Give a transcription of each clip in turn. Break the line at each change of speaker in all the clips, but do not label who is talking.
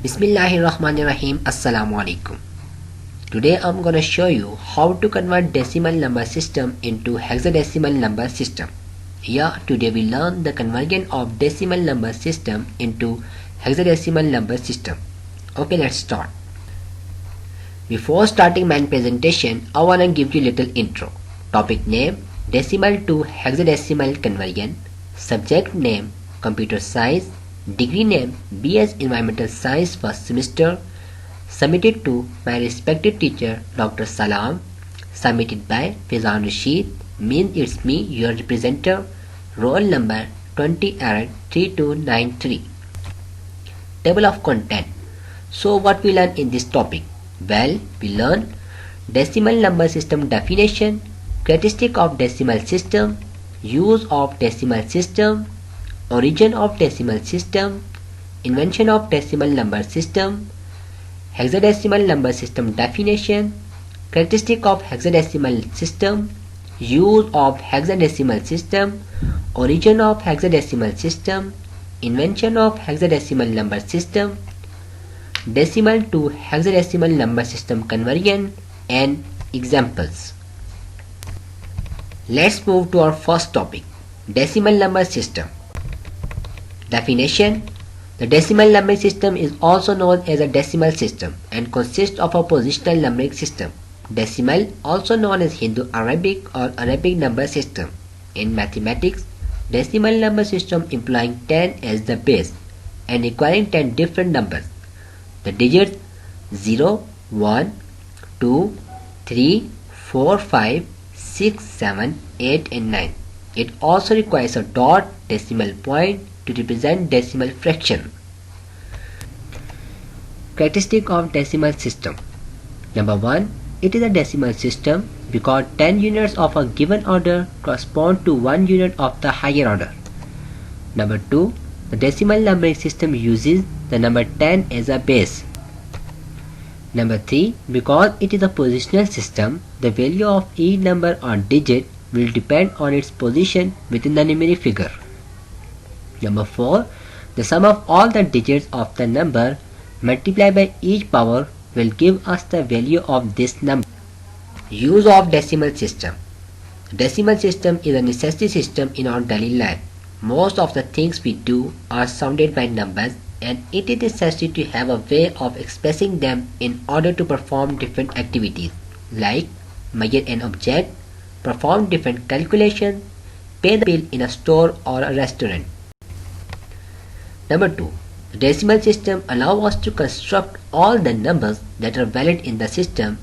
Bismillahirrahmanirrahim. Assalamu alaikum. Today I'm gonna show you how to convert decimal number system into hexadecimal number system. Today we learn the conversion of decimal number system into hexadecimal number system. Okay, let's start. Before starting my presentation, I wanna give you a little intro. Topic name: decimal to hexadecimal conversion. Subject name: computer science. Degree name: BS Environmental Science first semester. Submitted to my respected teacher Dr. Salam. Submitted by Fizan Rashid. Means it's me, your representative. Roll number 20-3293. Table of content. So what we learn in this topic? Well, we learn decimal number system definition, characteristic of decimal system, use of decimal system, origin of decimal system, invention of decimal number system, hexadecimal number system definition, characteristic of hexadecimal system, use of hexadecimal system, origin of hexadecimal system, invention of hexadecimal number system, decimal to hexadecimal number system conversion, and examples. Let's move to our first topic, decimal number system. Definition: the decimal numbering system is also known as a decimal system and consists of a positional numbering system. Decimal, also known as Hindu-Arabic or Arabic number system. In mathematics, decimal number system employing 10 as the base and requiring 10 different numbers. The digits 0, 1, 2, 3, 4, 5, 6, 7, 8 and 9. It also requires a dot decimal point to represent decimal fraction. Characteristic of decimal system. Number 1. It is a decimal system because 10 units of a given order correspond to 1 unit of the higher order. Number 2. The decimal numbering system uses the number 10 as a base. Number 3. Because it is a positional system, the value of each number or digit will depend on its position within the numeric figure. Number 4. The sum of all the digits of the number multiplied by each power will give us the value of this number. Use of decimal system. Decimal system is a necessity system in our daily life. Most of the things we do are surrounded by numbers, and it is necessary to have a way of expressing them in order to perform different activities like measure an object, perform different calculations, pay the bill in a store or a restaurant. Number 2. The decimal system allows us to construct all the numbers that are valid in the system.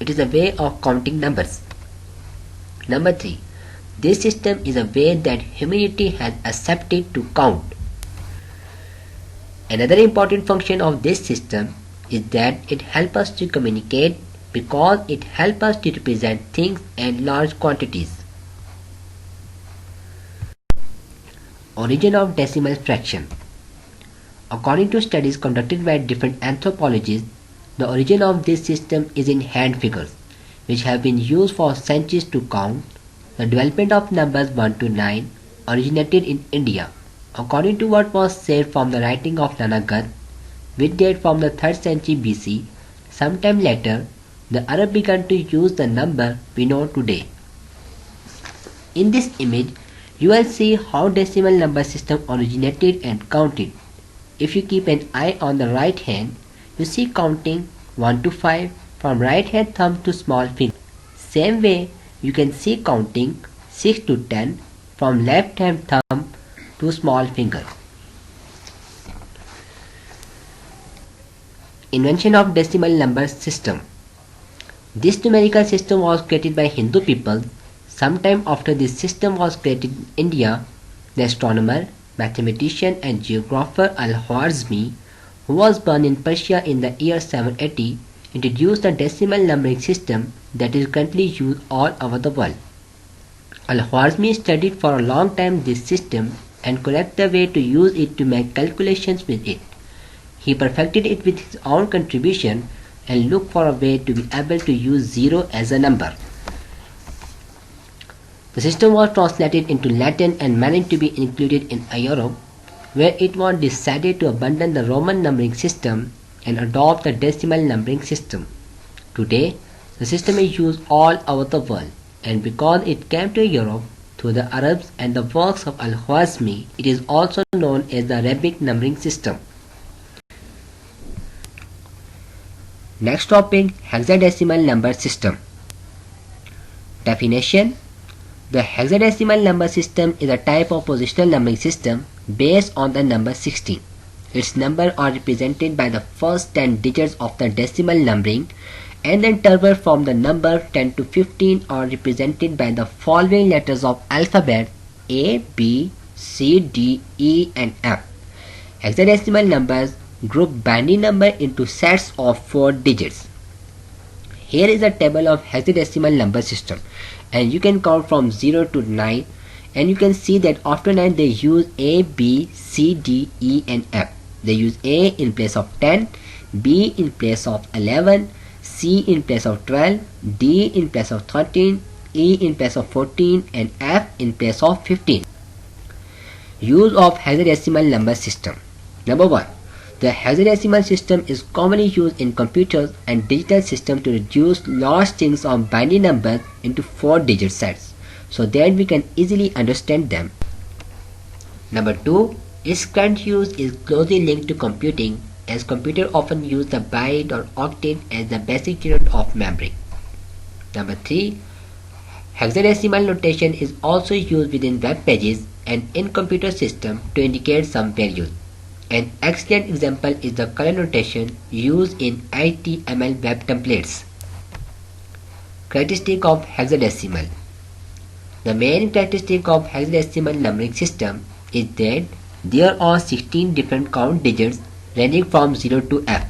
It is a way of counting numbers. Number 3. This system is a way that humanity has accepted to count. Another important function of this system is that it helps us to communicate because it helps us to represent things and large quantities. Origin of decimal fraction. According to studies conducted by different anthropologists, the origin of this system is in hand figures, which have been used for centuries to count. The development of numbers 1 to 9 originated in India, according to what was said from the writing of Nanagat, which date from the 3rd century BC. Sometime later, the Arab began to use the number we know today. In this image, you will see how decimal number system originated and counted. If you keep an eye on the right hand, you see counting 1 to 5 from right hand thumb to small finger. Same way, you can see counting 6 to 10 from left hand thumb to small finger. Invention of decimal number system. This numerical system was created by Hindu people. Sometime after this system was created in India, the astronomer, mathematician and geographer Al-Khwarizmi, who was born in Persia in the year 780, introduced the decimal numbering system that is currently used all over the world. Al-Khwarizmi studied for a long time this system and corrected the way to use it to make calculations with it. He perfected it with his own contribution and looked for a way to be able to use 0 as a number. The system was translated into Latin and managed to be included in Europe, where it was decided to abandon the Roman numbering system and adopt the decimal numbering system. Today, the system is used all over the world, and because it came to Europe through the Arabs and the works of Al-Khwarizmi, it is also known as the Arabic numbering system. Next topic, hexadecimal number system. Definition: the hexadecimal number system is a type of positional numbering system based on the number 16. Its numbers are represented by the first 10 digits of the decimal numbering, and the interval from the number 10 to 15 are represented by the following letters of alphabet A, B, C, D, E, and F. Hexadecimal numbers group binary number into sets of 4 digits. Here is a table of hexadecimal number system, and you can count from 0 to 9, and you can see that after 9 they use A, B, C, D, E, and F. They use A in place of 10, B in place of 11, C in place of 12, D in place of 13, E in place of 14, and F in place of 15. Use of hexadecimal number system. Number 1. The hexadecimal system is commonly used in computers and digital systems to reduce large strings of binary numbers into 4-digit sets, so that we can easily understand them. Number 2. Its current use is closely linked to computing, as computers often use the byte or octet as the basic unit of memory. Number 3. Hexadecimal notation is also used within web pages and in computer systems to indicate some values. An excellent example is the color notation used in HTML web templates. Characteristic of hexadecimal. The main characteristic of hexadecimal numbering system is that there are 16 different count digits ranging from 0 to F.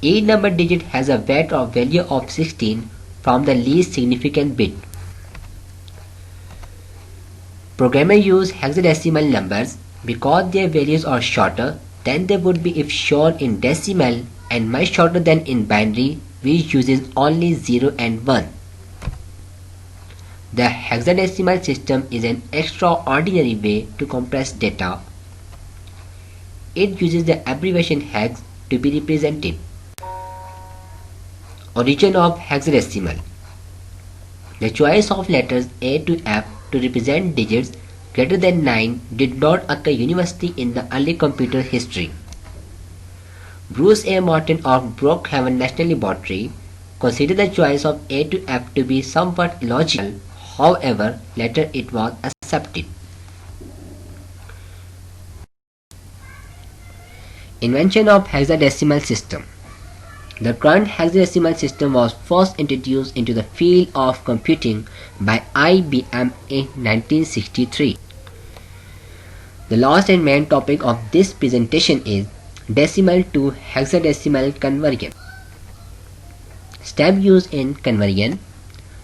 Each number digit has a weight or value of 16 from the least significant bit. Programmers use hexadecimal numbers because their values are shorter than they would be if shown in decimal and much shorter than in binary, which uses only 0 and 1. The hexadecimal system is an extraordinary way to compress data. It uses the abbreviation hex to be represented. Origin of hexadecimal. The choice of letters A to F to represent digits greater than 9 did not occur universally in the early computer history. Bruce A. Martin of Brookhaven National Laboratory considered the choice of A to F to be somewhat illogical. However, later it was accepted. Invention of hexadecimal system. The current hexadecimal system was first introduced into the field of computing by IBM in 1963. The last and main topic of this presentation is decimal to hexadecimal conversion. Step used in conversion.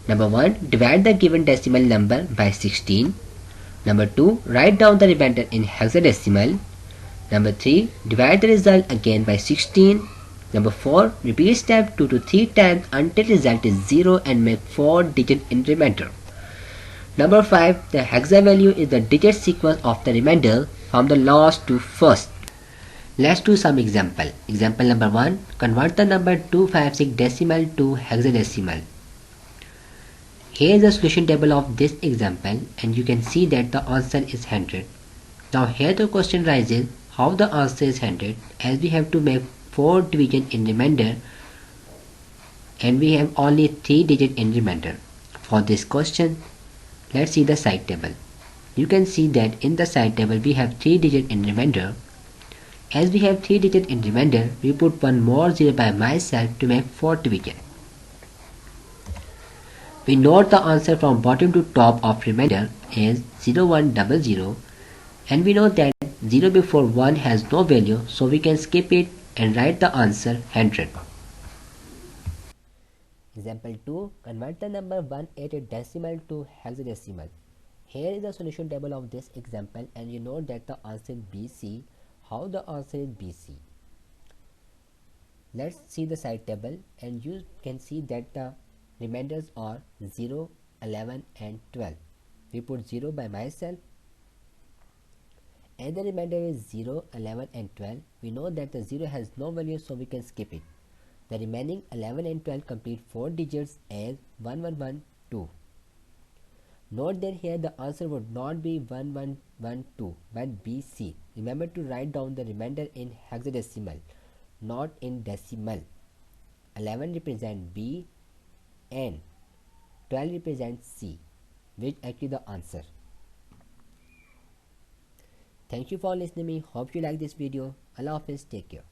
Number 1. Divide the given decimal number by 16. Number 2. Write down the remainder in hexadecimal. Number 3. Divide the result again by 16. Number 4. Repeat step 2 to 3 times until result is 0 and make 4 digits in remainder. Number 5. The hexa value is the digit sequence of the remainder from the last to first. Let's do some example. Example number 1. Convert the number 256 decimal to hexadecimal. Here is the solution table of this example, and you can see that the answer is 100. Now here the question rises, how the answer is 100, as we have to make 4 division in remainder and we have only 3 digits in remainder. For this question, let's see the side table. You can see that in the side table we have 3 digits in remainder. As we have 3 digits in remainder, we put one more 0 by myself to make 4 division. We note the answer from bottom to top of remainder is 0100, and we know that 0 before 1 has no value, so we can skip it and write the answer 100. Example 2. Convert the number 188 decimal to hexadecimal. Here is the solution table of this example, and you know that the answer is BC. How the answer is BC? Let's see the side table, and you can see that the remainders are 0, 11 and 12. We put 0 by myself, As the remainder is 0, 11 and 12, we know that the 0 has no value, so we can skip it. The remaining 11 and 12 complete 4 digits as 1112. Note that here the answer would not be 1112 but be C. Remember to write down the remainder in hexadecimal, not in decimal. 11 represents B and 12 represents C, which actually the answer. Thank you for listening me. Hope you like this video. Allah Hafiz. Take care.